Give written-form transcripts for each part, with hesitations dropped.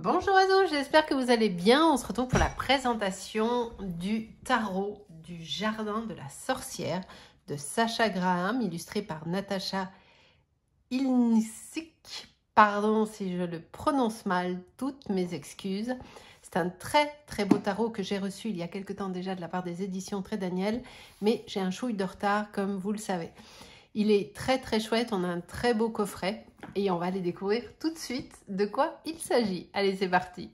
Bonjour à tous, j'espère que vous allez bien. On se retrouve pour la présentation du tarot du jardin de la sorcière de Sacha Graham, illustré par Natasha Ilnick. Pardon si je le prononce mal, toutes mes excuses. C'est un très beau tarot que j'ai reçu il y a quelque temps déjà de la part des éditions Très Daniel, mais j'ai un chouille de retard comme vous le savez. Il est très chouette, on a un très beau coffret et on va aller découvrir tout de suite de quoi il s'agit. Allez, c'est parti.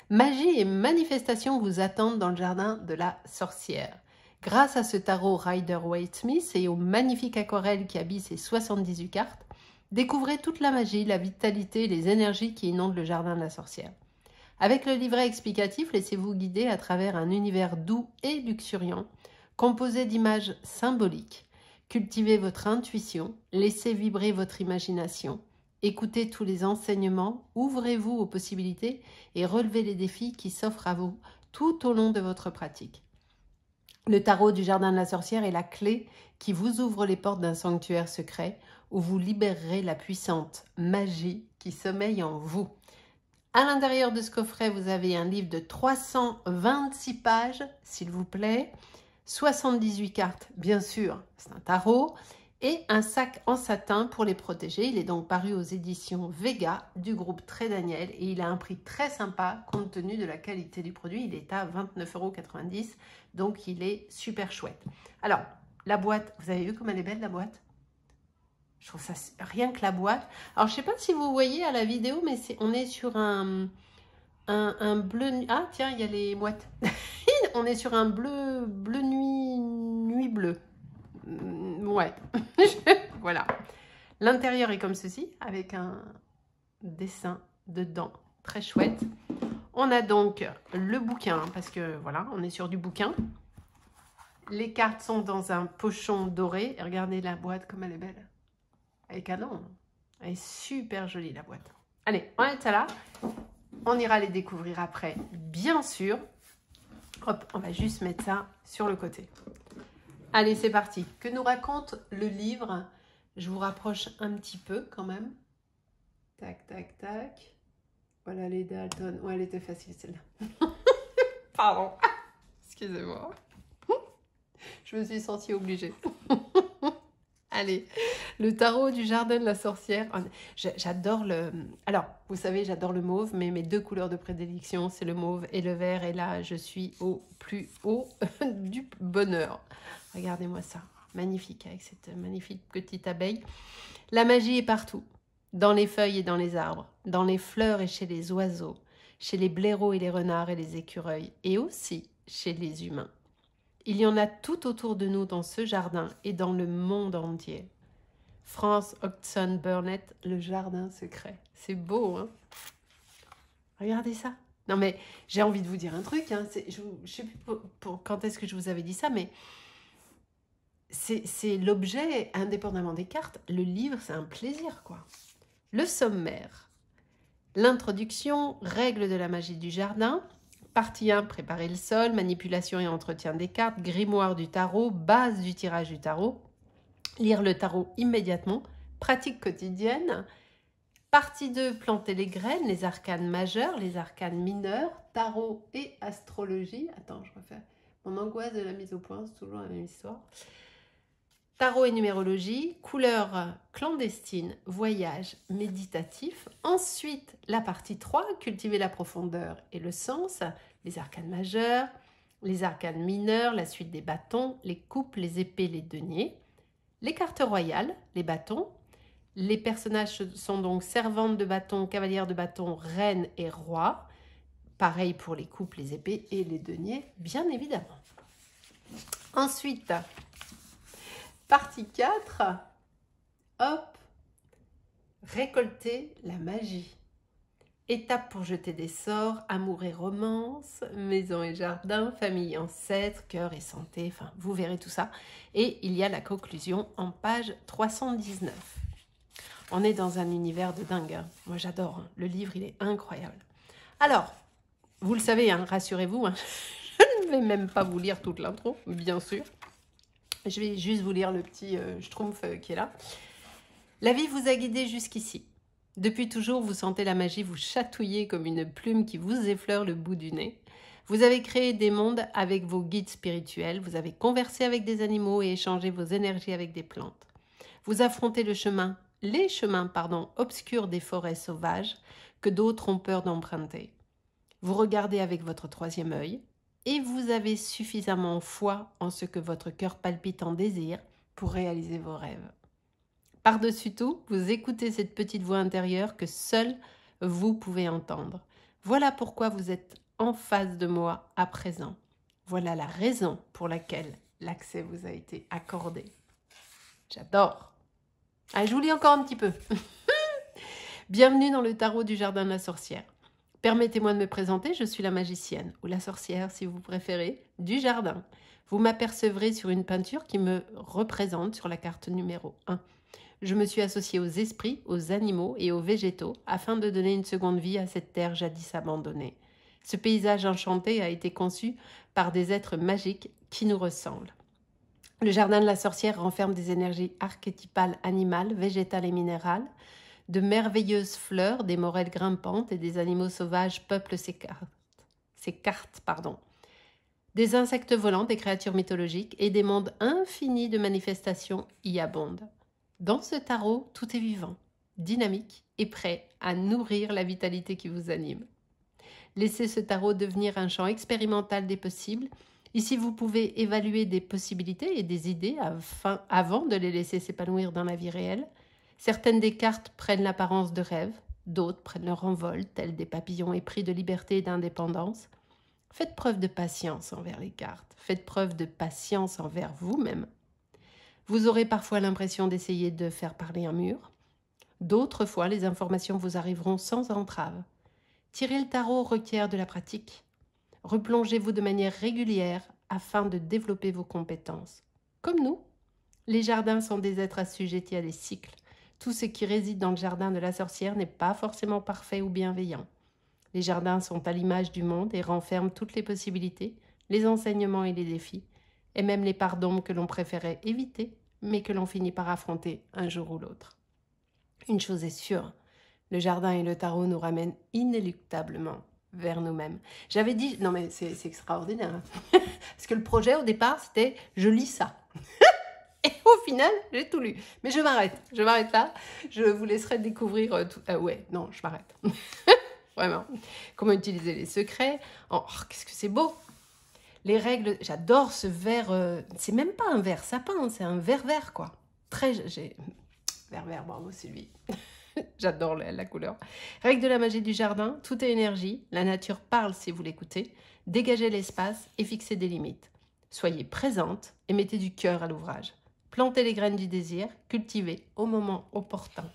Magie et manifestation vous attendent dans le jardin de la sorcière. Grâce à ce tarot Rider-Waite-Smith et aux magnifiques aquarelles qui habillent ces 78 cartes, découvrez toute la magie, la vitalité et les énergies qui inondent le jardin de la sorcière. Avec le livret explicatif, laissez-vous guider à travers un univers doux et luxuriant, composé d'images symboliques. Cultivez votre intuition, laissez vibrer votre imagination, écoutez tous les enseignements, ouvrez-vous aux possibilités et relevez les défis qui s'offrent à vous tout au long de votre pratique. Le tarot du jardin de la sorcière est la clé qui vous ouvre les portes d'un sanctuaire secret où vous libérerez la puissante magie qui sommeille en vous. À l'intérieur de ce coffret, vous avez un livre de 326 pages, s'il vous plaît, 78 cartes, bien sûr, c'est un tarot, et un sac en satin pour les protéger. Il est donc paru aux éditions Vega du groupe Très Daniel et il a un prix très sympa compte tenu de la qualité du produit. Il est à 29,90 €, donc il est super chouette. Alors, la boîte, vous avez vu comme elle est belle la boîte? Je trouve ça, rien que la boîte. Alors, je ne sais pas si vous voyez à la vidéo, mais on est sur un bleu... Ah, tiens, il y a les mouettes. On est sur un bleu nuit bleu. Ouais, voilà. L'intérieur est comme ceci, avec un dessin dedans, très chouette. On a donc le bouquin, parce que voilà, on est sur du bouquin. Les cartes sont dans un pochon doré. Et regardez la boîte comme elle est belle. Elle est canon. Elle est super jolie la boîte. Allez, on est là. On ira les découvrir après, bien sûr. Hop, on va juste mettre ça sur le côté. Allez, c'est parti. Que nous raconte le livre? Je vous rapproche un petit peu quand même. Tac. Voilà les Dalton. Ouais, elle était facile celle-là. Pardon. Excusez-moi. Je me suis sentie obligée. Allez, le tarot du jardin de la sorcière. J'adore le... Alors, vous savez, j'adore le mauve, mais mes deux couleurs de prédilection, c'est le mauve et le vert. Et là, je suis au plus haut du bonheur. Regardez-moi ça. Magnifique, avec cette magnifique petite abeille. La magie est partout. Dans les feuilles et dans les arbres. Dans les fleurs et chez les oiseaux. Chez les blaireaux et les renards et les écureuils. Et aussi chez les humains. Il y en a tout autour de nous dans ce jardin et dans le monde entier. France Hodgson Burnett, le jardin secret. C'est beau, hein? Regardez ça. Non, mais j'ai envie de vous dire un truc. Hein. Je ne sais plus quand est-ce que je vous avais dit ça, mais c'est l'objet, indépendamment des cartes. Le livre, c'est un plaisir, quoi. Le sommaire. L'introduction, règles de la magie du jardin. Partie 1, préparer le sol, manipulation et entretien des cartes, grimoire du tarot, base du tirage du tarot, lire le tarot immédiatement, pratique quotidienne. Partie 2, planter les graines, les arcanes majeurs, les arcanes mineurs, tarot et astrologie. Attends, je refais mon angoisse de la mise au point, c'est toujours la même histoire. Tarot et numérologie, couleur clandestine, voyage méditatif. Ensuite, la partie 3, cultiver la profondeur et le sens, les arcanes majeurs, les arcanes mineurs, la suite des bâtons, les coupes, les épées, les deniers. Les cartes royales, les bâtons. Les personnages sont donc servantes de bâton, cavalières de bâton, reine et roi. Pareil pour les coupes, les épées et les deniers, bien évidemment. Ensuite, partie 4, hop, récolter la magie. Étape pour jeter des sorts, amour et romance, maison et jardin, famille et ancêtres, cœur et santé, enfin, vous verrez tout ça. Et il y a la conclusion en page 319. On est dans un univers de dingue. Hein. Moi, j'adore. Hein. Le livre, il est incroyable. Alors, vous le savez, hein, rassurez-vous, hein, je ne vais même pas vous lire toute l'intro, bien sûr. Je vais juste vous lire le petit schtroumpf qui est là. La vie vous a guidé jusqu'ici. Depuis toujours, vous sentez la magie vous chatouiller comme une plume qui vous effleure le bout du nez. Vous avez créé des mondes avec vos guides spirituels, vous avez conversé avec des animaux et échangé vos énergies avec des plantes. Vous affrontez les chemins obscurs des forêts sauvages que d'autres ont peur d'emprunter. Vous regardez avec votre troisième œil et vous avez suffisamment foi en ce que votre cœur palpite en désir pour réaliser vos rêves. Par-dessus tout, vous écoutez cette petite voix intérieure que seul vous pouvez entendre. Voilà pourquoi vous êtes en face de moi à présent. Voilà la raison pour laquelle l'accès vous a été accordé. J'adore. Allez, je vous lis encore un petit peu. Bienvenue dans le tarot du jardin de la sorcière. Permettez-moi de me présenter, je suis la magicienne, ou la sorcière si vous préférez, du jardin. Vous m'apercevrez sur une peinture qui me représente sur la carte numéro 1. Je me suis associée aux esprits, aux animaux et aux végétaux afin de donner une seconde vie à cette terre jadis abandonnée. Ce paysage enchanté a été conçu par des êtres magiques qui nous ressemblent. Le jardin de la sorcière renferme des énergies archétypales animales, végétales et minérales. De merveilleuses fleurs, des morelles grimpantes et des animaux sauvages peuplent ces cartes. Des insectes volants, des créatures mythologiques et des mondes infinis de manifestations y abondent. Dans ce tarot, tout est vivant, dynamique et prêt à nourrir la vitalité qui vous anime. Laissez ce tarot devenir un champ expérimental des possibles. Ici, vous pouvez évaluer des possibilités et des idées avant de les laisser s'épanouir dans la vie réelle. Certaines des cartes prennent l'apparence de rêves, d'autres prennent leur envol, tels des papillons épris de liberté et d'indépendance. Faites preuve de patience envers les cartes, faites preuve de patience envers vous-même. Vous aurez parfois l'impression d'essayer de faire parler un mur. D'autres fois, les informations vous arriveront sans entrave. Tirer le tarot requiert de la pratique. Replongez-vous de manière régulière afin de développer vos compétences. Comme nous, les jardins sont des êtres assujettis à des cycles. Tout ce qui réside dans le jardin de la sorcière n'est pas forcément parfait ou bienveillant. Les jardins sont à l'image du monde et renferment toutes les possibilités, les enseignements et les défis, et même les parts d'ombre que l'on préférait éviter, mais que l'on finit par affronter un jour ou l'autre. Une chose est sûre, le jardin et le tarot nous ramènent inéluctablement vers nous-mêmes. J'avais dit, non mais c'est extraordinaire, hein. Parce que le projet au départ c'était je lis ça. Et au final, j'ai tout lu. Mais je m'arrête là. Je vous laisserai découvrir tout. Ouais, non, je m'arrête. Vraiment. Comment utiliser les secrets. Oh, qu'est-ce que c'est beau. Les règles, j'adore ce vert. C'est même pas un vert sapin, c'est un vert, quoi. Vert, bravo Sylvie. J'adore la couleur. Règle de la magie du jardin, tout est énergie. La nature parle si vous l'écoutez. Dégagez l'espace et fixez des limites. Soyez présente et mettez du cœur à l'ouvrage. Plantez les graines du désir, cultivez au moment opportun.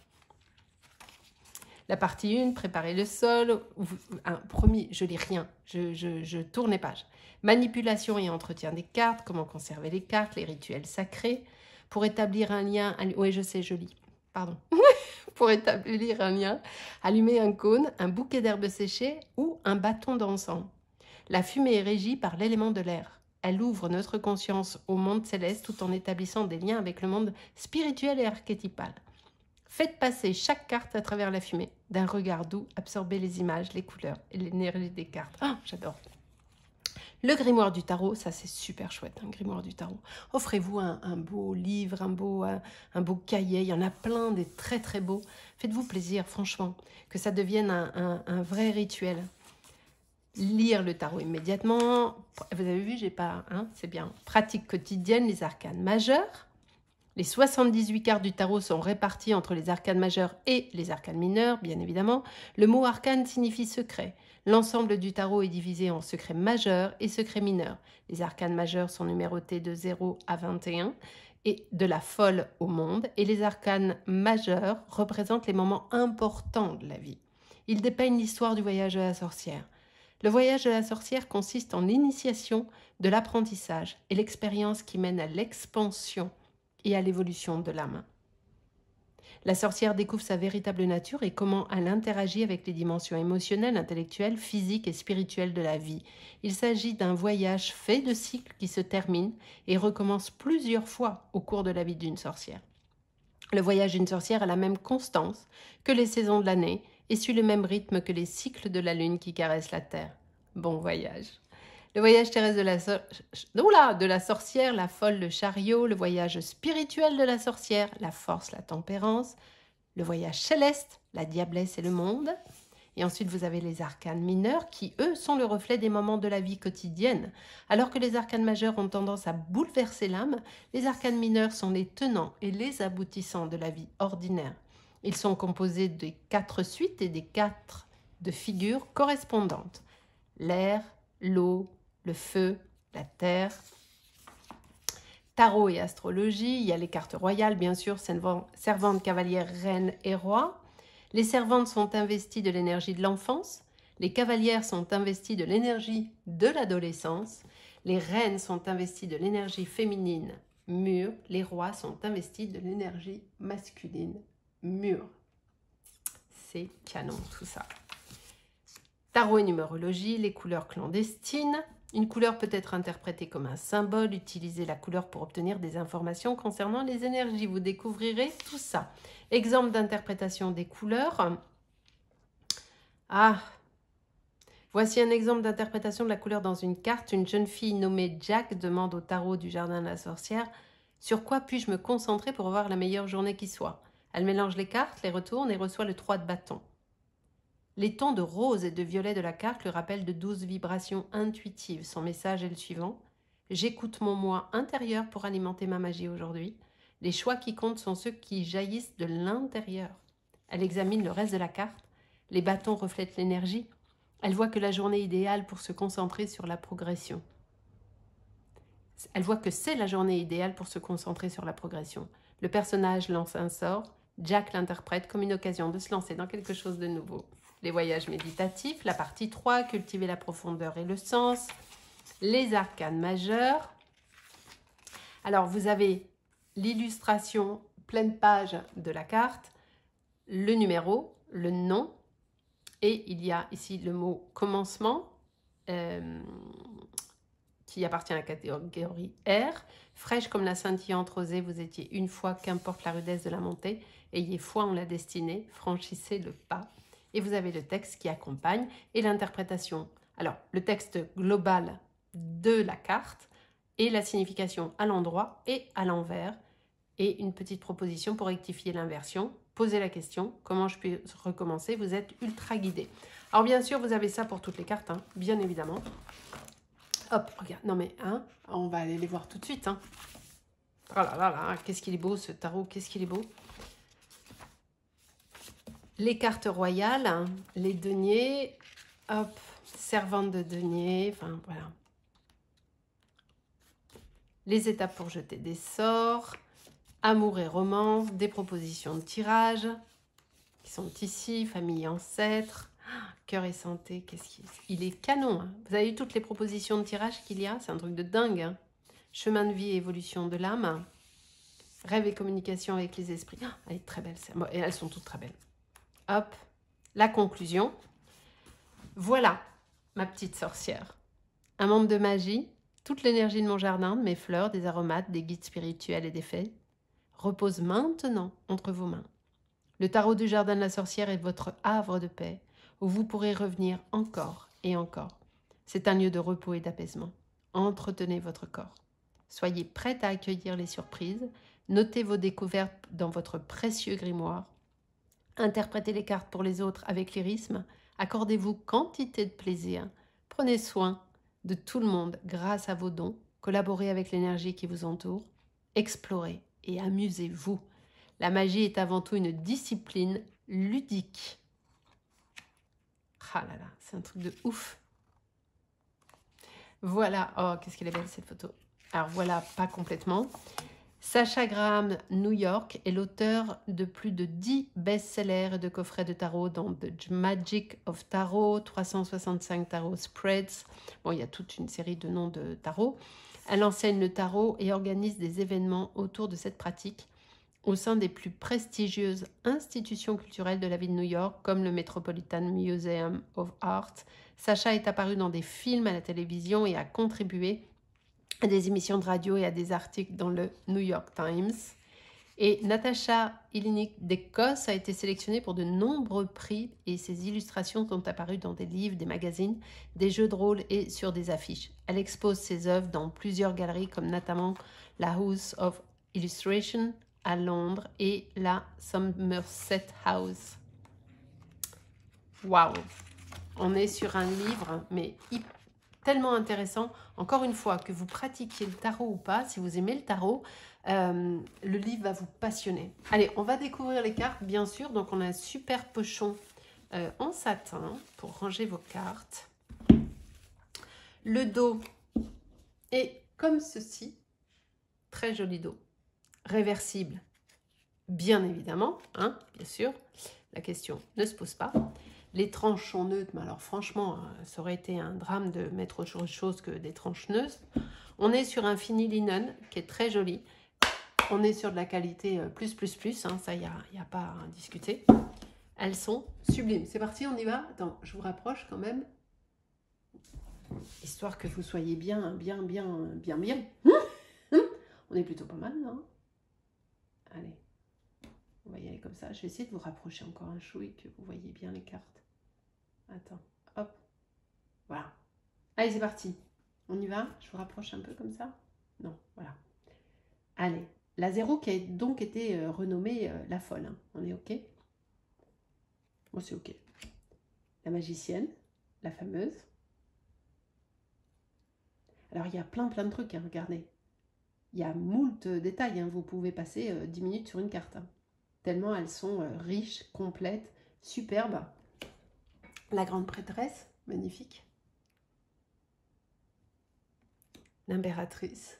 La partie 1, préparez le sol. Promis, je lis rien, je tourne les pages. Manipulation et entretien des cartes, comment conserver les cartes, les rituels sacrés. Pour établir un lien, oui je sais, je lis, pardon. Pour établir un lien, allumez un cône, un bouquet d'herbes séchées ou un bâton d'encens. La fumée est régie par l'élément de l'air. Elle ouvre notre conscience au monde céleste tout en établissant des liens avec le monde spirituel et archétypal. Faites passer chaque carte à travers la fumée. D'un regard doux, absorbez les images, les couleurs et l'énergie des cartes. Ah, j'adore. Le grimoire du tarot, ça c'est super chouette, un grimoire du tarot. Offrez-vous un beau livre, un beau cahier, il y en a plein, des très très beaux. Faites-vous plaisir, franchement, que ça devienne un vrai rituel. Lire le tarot immédiatement. Vous avez vu, j'ai pas, hein, c'est bien. Pratique quotidienne, les arcanes majeurs. Les 78 cartes du tarot sont réparties entre les arcanes majeures et les arcanes mineures, bien évidemment. Le mot arcane signifie secret. L'ensemble du tarot est divisé en secrets majeurs et secrets mineurs. Les arcanes majeurs sont numérotés de 0 à 21 et de la folle au monde. Et les arcanes majeurs représentent les moments importants de la vie. Ils dépeignent l'histoire du voyage de la sorcière. Le voyage de la sorcière consiste en l'initiation de l'apprentissage et l'expérience qui mène à l'expansion et à l'évolution de l'âme. La sorcière découvre sa véritable nature et comment elle interagit avec les dimensions émotionnelles, intellectuelles, physiques et spirituelles de la vie. Il s'agit d'un voyage fait de cycles qui se terminent et recommence plusieurs fois au cours de la vie d'une sorcière. Le voyage d'une sorcière a la même constance que les saisons de l'année et suit le même rythme que les cycles de la lune qui caressent la terre. Bon voyage. Le voyage terrestre de la sorcière, la folle, le chariot, le voyage spirituel de la sorcière, la force, la tempérance, le voyage céleste, la diablesse et le monde. Et ensuite, vous avez les arcanes mineurs qui, eux, sont le reflet des moments de la vie quotidienne. Alors que les arcanes majeurs ont tendance à bouleverser l'âme, les arcanes mineurs sont les tenants et les aboutissants de la vie ordinaire. Ils sont composés des 4 suites et des 4 de figures correspondantes. L'air, l'eau, le feu, la terre. Tarot et astrologie, il y a les cartes royales, bien sûr, servantes, cavalières, reines et rois. Les servantes sont investies de l'énergie de l'enfance. Les cavalières sont investies de l'énergie de l'adolescence. Les reines sont investies de l'énergie féminine mûre. Les rois sont investis de l'énergie masculine mûre. C'est canon tout ça. Tarot et numérologie, les couleurs clandestines. Une couleur peut être interprétée comme un symbole. Utilisez la couleur pour obtenir des informations concernant les énergies. Vous découvrirez tout ça. Exemple d'interprétation des couleurs. Voici un exemple d'interprétation de la couleur dans une carte. Une jeune fille nommée Jack demande au tarot du jardin de la sorcière « Sur quoi puis-je me concentrer pour avoir la meilleure journée qui soit ?» Elle mélange les cartes, les retourne et reçoit le 3 de bâton. Les tons de rose et de violet de la carte lui rappellent de douces vibrations intuitives. Son message est le suivant. J'écoute mon moi intérieur pour alimenter ma magie aujourd'hui. Les choix qui comptent sont ceux qui jaillissent de l'intérieur. Elle examine le reste de la carte. Les bâtons reflètent l'énergie. Elle voit que la journée idéale pour se concentrer sur la progression. Elle voit que c'est la journée idéale pour se concentrer sur la progression. Le personnage lance un sort. Jack l'interprète comme une occasion de se lancer dans quelque chose de nouveau. Les voyages méditatifs, la partie 3, cultiver la profondeur et le sens, les arcanes majeurs. Alors, vous avez l'illustration pleine page de la carte, le numéro, le nom, et il y a ici le mot commencement, qui appartient à la catégorie R. Fraîche comme la scintillante rosée, vous étiez une fois, qu'importe la rudesse de la montée, ayez foi en la destinée, franchissez le pas. Et vous avez le texte qui accompagne et l'interprétation. Alors, le texte global de la carte et la signification à l'endroit et à l'envers et une petite proposition pour rectifier l'inversion. Posez la question, comment je peux recommencer? Vous êtes ultra guidé. Alors, bien sûr, vous avez ça pour toutes les cartes, hein, bien évidemment. Hop, regarde, non mais, hein, on va aller les voir tout de suite. Hein. Oh là là là, qu'est-ce qu'il est beau ce tarot, qu'est-ce qu'il est beau. Les cartes royales, hein, les deniers, hop, servante de denier, enfin voilà. Les étapes pour jeter des sorts, amour et romance, des propositions de tirage qui sont ici, famille, ancêtre, cœur et santé, il est canon. Hein. Vous avez eu toutes les propositions de tirage qu'il y a, c'est un truc de dingue. Hein. Chemin de vie et évolution de l'âme, rêve et communication avec les esprits. Elle est très belle, et elles sont toutes très belles. Hop, la conclusion. Voilà, ma petite sorcière. Un monde de magie, toute l'énergie de mon jardin, de mes fleurs, des aromates, des guides spirituels et des fées, repose maintenant entre vos mains. Le tarot du jardin de la sorcière est votre havre de paix, où vous pourrez revenir encore et encore. C'est un lieu de repos et d'apaisement. Entretenez votre corps. Soyez prête à accueillir les surprises. Notez vos découvertes dans votre précieux grimoire. Interprétez les cartes pour les autres avec lyrisme. Accordez-vous quantité de plaisir. Prenez soin de tout le monde grâce à vos dons. Collaborez avec l'énergie qui vous entoure. Explorez et amusez-vous. La magie est avant tout une discipline ludique. Ah là là, c'est un truc de ouf. Voilà, oh qu'est-ce qu'elle est belle cette photo. Alors voilà, pas complètement. Sacha Graham, New York, est l'auteur de plus de 10 best-sellers et de coffrets de tarot dans The Magic of Tarot, 365 Tarot Spreads. Bon, il y a toute une série de noms de tarot. Elle enseigne le tarot et organise des événements autour de cette pratique au sein des plus prestigieuses institutions culturelles de la ville de New York, comme le Metropolitan Museum of Art. Sacha est apparue dans des films à la télévision et a contribué à des émissions de radio et à des articles dans le New York Times. Et Natacha Ilinik d'Écosse a été sélectionnée pour de nombreux prix et ses illustrations sont apparues dans des livres, des magazines, des jeux de rôle et sur des affiches. Elle expose ses œuvres dans plusieurs galeries comme notamment la House of Illustration à Londres et la Somerset House. Waouh! On est sur un livre, mais tellement intéressant. Encore une fois, que vous pratiquiez le tarot ou pas, si vous aimez le tarot, le livre va vous passionner. Allez, on va découvrir les cartes, bien sûr. Donc, on a un super pochon en satin pour ranger vos cartes. Le dos est comme ceci. Très joli dos. Réversible, bien évidemment, hein, bien sûr. La question ne se pose pas. Les tranches sont neutres, mais alors franchement, ça aurait été un drame de mettre autre chose que des tranches neutres. On est sur un fini linen qui est très joli. On est sur de la qualité plus, hein, ça, il n'y a pas à discuter. Elles sont sublimes. C'est parti, on y va. Attends, je vous rapproche quand même. Histoire que vous soyez bien. On est plutôt pas mal, non? Allez, on va y aller comme ça. Je vais essayer de vous rapprocher encore un chouï, que vous voyez bien les cartes. Attends, hop. Voilà. Allez, c'est parti. On y va? Je vous rapproche un peu comme ça? Non, voilà. Allez, la 0 qui a donc été renommée la folle. Hein. On est OK? Moi, c'est OK. La magicienne, la fameuse. Alors, il y a plein de trucs, hein, regardez. Il y a moult détails. Hein. Vous pouvez passer 10 minutes sur une carte. Hein. Tellement elles sont riches, complètes, superbes. La grande prêtresse, magnifique. L'impératrice.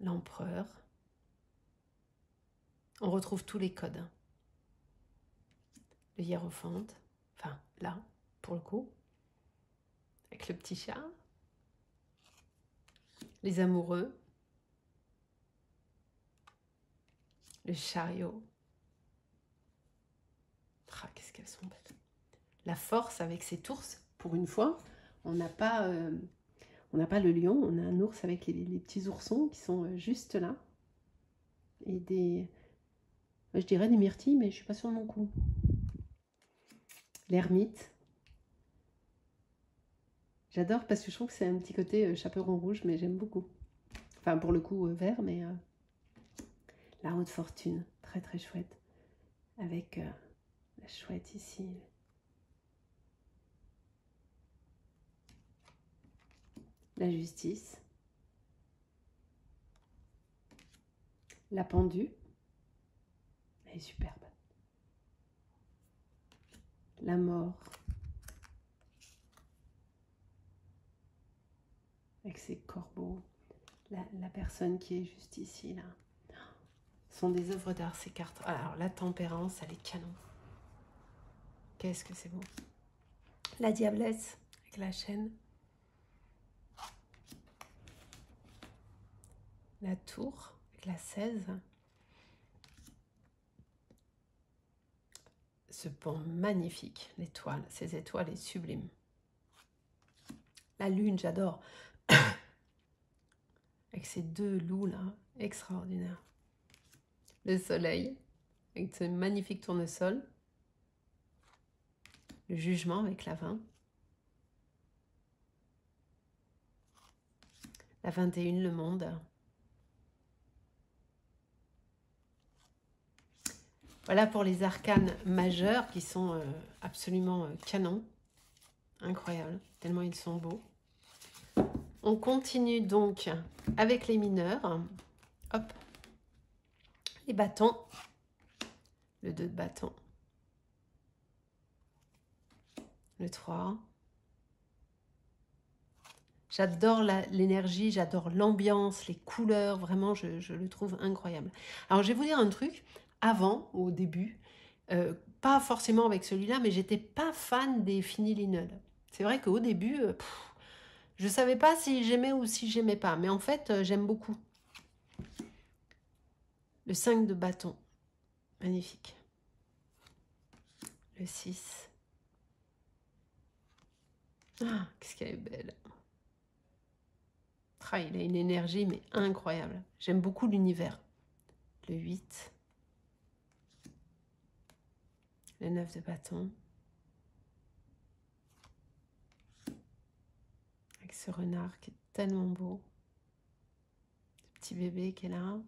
L'empereur. On retrouve tous les codes. Le hiérophante. Enfin, là, pour le coup. Avec le petit chat. Les amoureux. Le chariot. Ah, qu'est-ce qu'elles sont belles. La force avec cet ours. Pour une fois, on n'a pas le lion, on a un ours avec les petits oursons qui sont juste là. Et je dirais des myrtilles, mais je suis pas sûre de mon coup. L'ermite. J'adore parce que je trouve que c'est un petit côté chaperon rouge, mais j'aime beaucoup. Enfin, pour le coup, vert, mais la haute fortune, très très chouette. Avec la chouette ici. La justice. La pendue. Elle est superbe. La mort. Avec ses corbeaux. La personne qui est juste ici, là. Ce sont des œuvres d'art, ces cartes. Alors, la tempérance, elle est canon. Qu'est-ce que c'est beau. La diablesse, avec la chaîne. La tour, avec la 16. Ce pan magnifique, l'étoile. Ces étoiles est sublime. La lune, j'adore. Avec ces deux loups là, extraordinaire. Le soleil, avec ce magnifique tournesol. Le jugement avec la 20. La 21, le monde. Voilà pour les arcanes majeurs qui sont absolument canons. Incroyable, tellement ils sont beaux. On continue donc avec les mineurs. Hop. Les bâtons. Le 2 de bâton. Le 3. J'adore l'énergie, j'adore l'ambiance, les couleurs. Vraiment, je le trouve incroyable. Alors, je vais vous dire un truc. Avant, au début, pas forcément avec celui-là, mais j'étais pas fan des fini linen. C'est vrai qu'au début, je savais pas si j'aimais ou si j'aimais pas. Mais en fait, j'aime beaucoup. Le 5 de bâton. Magnifique. Le 6. Ah, qu'est-ce qu'elle est belle. Ah, Ah, il a une énergie, mais incroyable. J'aime beaucoup l'univers. Le 8. Le 9 de bâton. Avec ce renard qui est tellement beau. Ce petit bébé qui est là.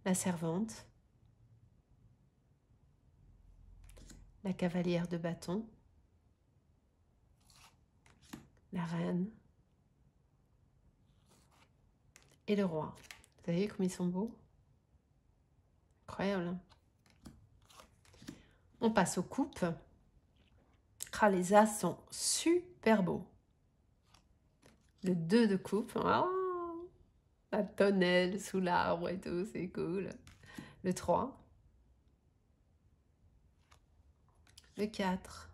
La servante. La cavalière de bâton. La reine. Et le roi. Vous voyez comme ils sont beaux? Incroyable. Hein? On passe aux coupes. Ah, les as sont super beaux. Le 2 de coupe. Oh, la tonnelle sous l'arbre et tout, c'est cool. Le 3. Le 4.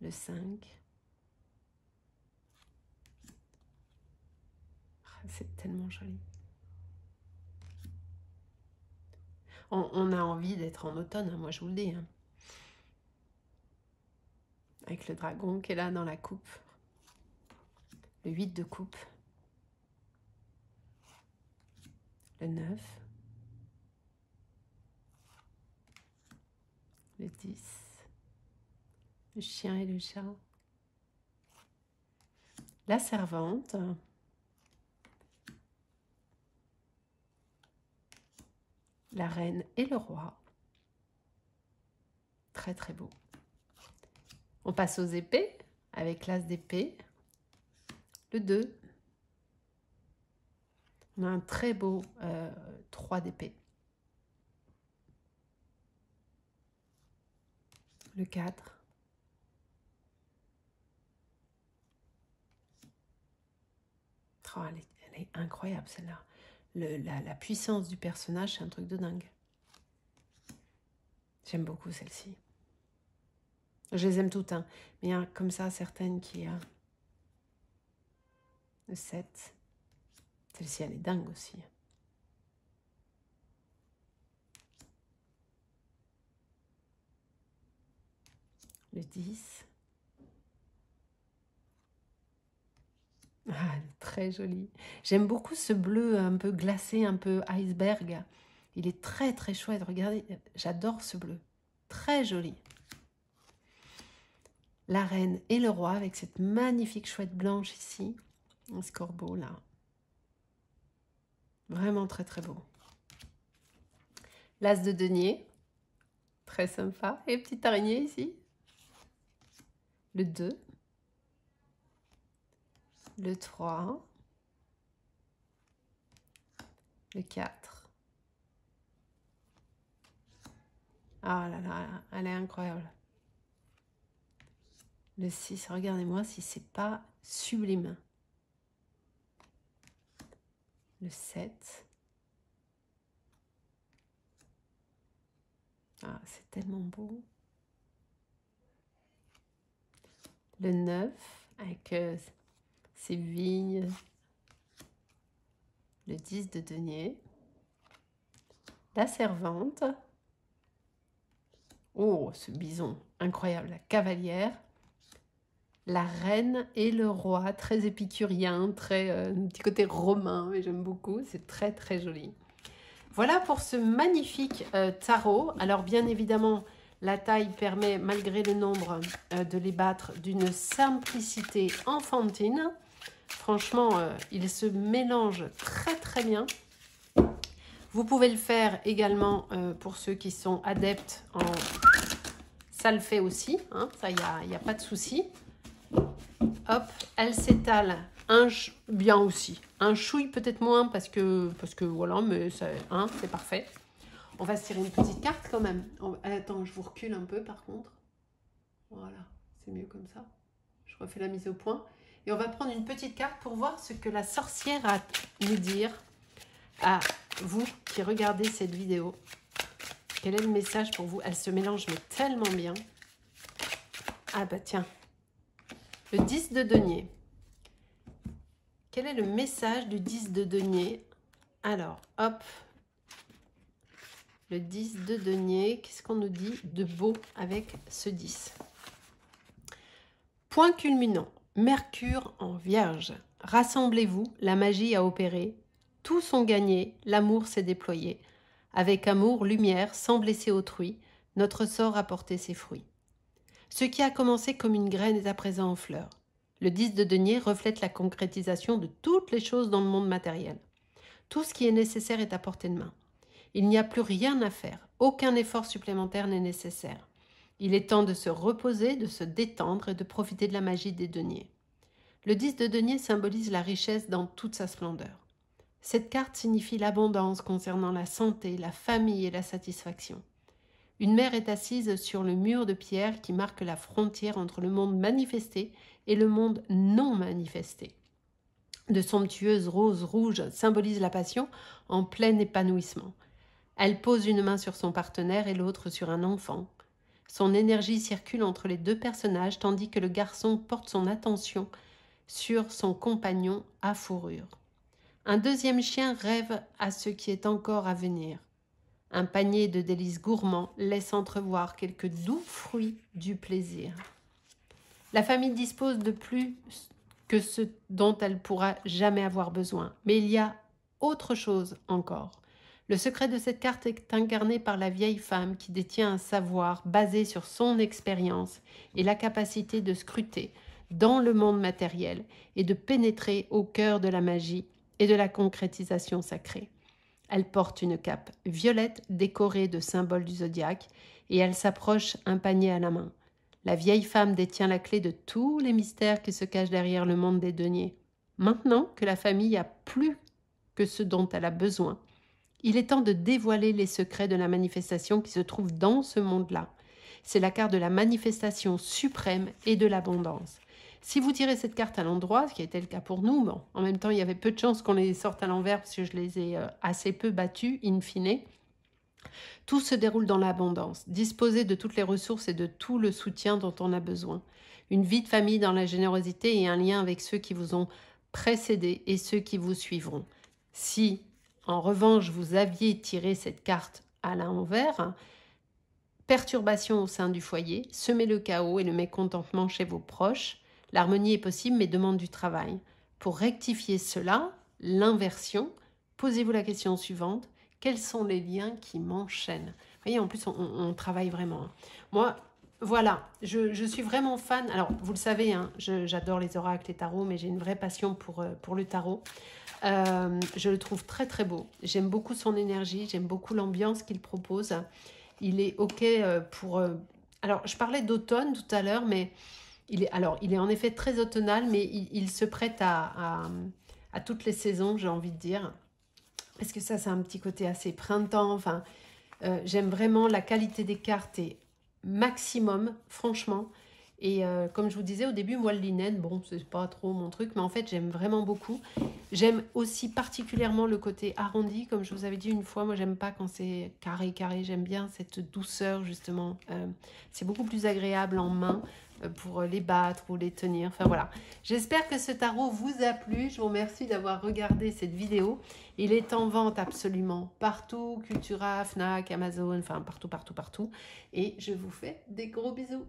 Le 5. C'est tellement joli. On a envie d'être en automne, hein, moi je vous le dis. Hein. Avec le dragon qui est là dans la coupe. Le 8 de coupe. Le 9. Le 10. Le chien et le chat. La servante. La reine et le roi. Très très beau. On passe aux épées avec l'as d'épée. Le 2. On a un très beau 3 d'épée. Le 4. Oh, elle est incroyable celle-là. La puissance du personnage, c'est un truc de dingue. J'aime beaucoup celle-ci. Je les aime toutes, hein. Mais il y a comme ça certaines qui... Le 7. Celle-ci, elle est dingue aussi. Le 10. Ah, elle est très jolie. J'aime beaucoup ce bleu un peu glacé, un peu iceberg. Il est très très chouette. Regardez, j'adore ce bleu. Très joli. La reine et le roi avec cette magnifique chouette blanche ici. Un corbeau là. Vraiment très très beau. L'as de denier. Très sympa. Et petite araignée ici. Le 2. Le 3. Le 4. Ah là là, elle est incroyable. Le 6, regardez-moi si c'est pas sublime. Le 7. Ah, c'est tellement beau. Le 9, avec ses vignes. Le 10 de denier. La servante. Oh, ce bison, incroyable. La cavalière. La reine et le roi, très épicurien, très un petit côté romain, mais j'aime beaucoup. C'est très très joli. Voilà pour ce magnifique tarot. Alors bien évidemment, la taille permet, malgré le nombre, de les battre d'une simplicité enfantine. Franchement, il se mélange très très bien. Vous pouvez le faire également pour ceux qui sont adeptes en... Ça le fait aussi, hein, ça, il n'y a pas de souci. Hop, elle s'étale bien aussi. Un chouille peut-être moins parce que voilà, mais hein, c'est parfait. On va se tirer une petite carte quand même. Attends, je vous recule un peu par contre. Voilà, c'est mieux comme ça. Je refais la mise au point. Et on va prendre une petite carte pour voir ce que la sorcière a à nous dire à vous qui regardez cette vidéo. Quel est le message pour vous? Elle se mélange mais tellement bien. Ah bah tiens. Le 10 de denier. Quel est le message du 10 de denier? Alors, hop. Le 10 de denier. Qu'est-ce qu'on nous dit de beau avec ce 10? Point culminant, Mercure en Vierge. Rassemblez-vous, la magie a opéré, tous sont gagnés, l'amour s'est déployé. Avec amour, lumière, sans blesser autrui, notre sort a porté ses fruits. Ce qui a commencé comme une graine est à présent en fleur. Le 10 de denier reflète la concrétisation de toutes les choses dans le monde matériel. Tout ce qui est nécessaire est à portée de main. Il n'y a plus rien à faire, aucun effort supplémentaire n'est nécessaire. Il est temps de se reposer, de se détendre et de profiter de la magie des deniers. Le 10 de denier symbolise la richesse dans toute sa splendeur. Cette carte signifie l'abondance concernant la santé, la famille et la satisfaction. Une mère est assise sur le mur de pierre qui marque la frontière entre le monde manifesté et le monde non manifesté. De somptueuses roses rouges symbolisent la passion en plein épanouissement. Elle pose une main sur son partenaire et l'autre sur un enfant. Son énergie circule entre les deux personnages tandis que le garçon porte son attention sur son compagnon à fourrure. Un deuxième chien rêve à ce qui est encore à venir. Un panier de délices gourmands laisse entrevoir quelques doux fruits du plaisir. La famille dispose de plus que ce dont elle pourra jamais avoir besoin. Mais il y a autre chose encore. Le secret de cette carte est incarné par la vieille femme qui détient un savoir basé sur son expérience et la capacité de scruter dans le monde matériel et de pénétrer au cœur de la magie et de la concrétisation sacrée. Elle porte une cape violette décorée de symboles du zodiaque et elle s'approche un panier à la main. La vieille femme détient la clé de tous les mystères qui se cachent derrière le monde des deniers. Maintenant que la famille a plus que ce dont elle a besoin, il est temps de dévoiler les secrets de la manifestation qui se trouve dans ce monde-là. C'est la carte de la manifestation suprême et de l'abondance. Si vous tirez cette carte à l'endroit, ce qui a été le cas pour nous, bon, en même temps, il y avait peu de chances qu'on les sorte à l'envers parce que je les ai assez peu battus, in fine. Tout se déroule dans l'abondance, disposer de toutes les ressources et de tout le soutien dont on a besoin. Une vie de famille dans la générosité et un lien avec ceux qui vous ont précédé et ceux qui vous suivront. Si, en revanche, vous aviez tiré cette carte à l'envers, perturbation au sein du foyer, semez le chaos et le mécontentement chez vos proches. L'harmonie est possible mais demande du travail. Pour rectifier cela, l'inversion, posez-vous la question suivante. Quels sont les liens qui m'enchaînent? Vous voyez, en plus, on travaille vraiment. Moi, voilà, je suis vraiment fan. Alors, vous le savez, hein, j'adore les oracles, les tarots, mais j'ai une vraie passion pour le tarot. Je le trouve très, très beau. J'aime beaucoup son énergie, j'aime beaucoup l'ambiance qu'il propose. Il est OK pour... Alors, je parlais d'automne tout à l'heure, mais il est en effet très automnal, mais il se prête à toutes les saisons, j'ai envie de dire. Parce que ça, c'est un petit côté assez printemps. Enfin, j'aime vraiment la qualité des cartes et maximum, franchement. Et comme je vous disais au début, moi, le linen, bon, c'est pas trop mon truc, mais en fait, j'aime vraiment beaucoup. J'aime aussi particulièrement le côté arrondi, comme je vous avais dit une fois. Moi, j'aime pas quand c'est carré, carré. J'aime bien cette douceur, justement. C'est beaucoup plus agréable en main pour les battre ou les tenir. Enfin, voilà. J'espère que ce tarot vous a plu. Je vous remercie d'avoir regardé cette vidéo. Il est en vente absolument partout. Cultura, Fnac, Amazon, enfin, partout, partout, partout. Et je vous fais des gros bisous.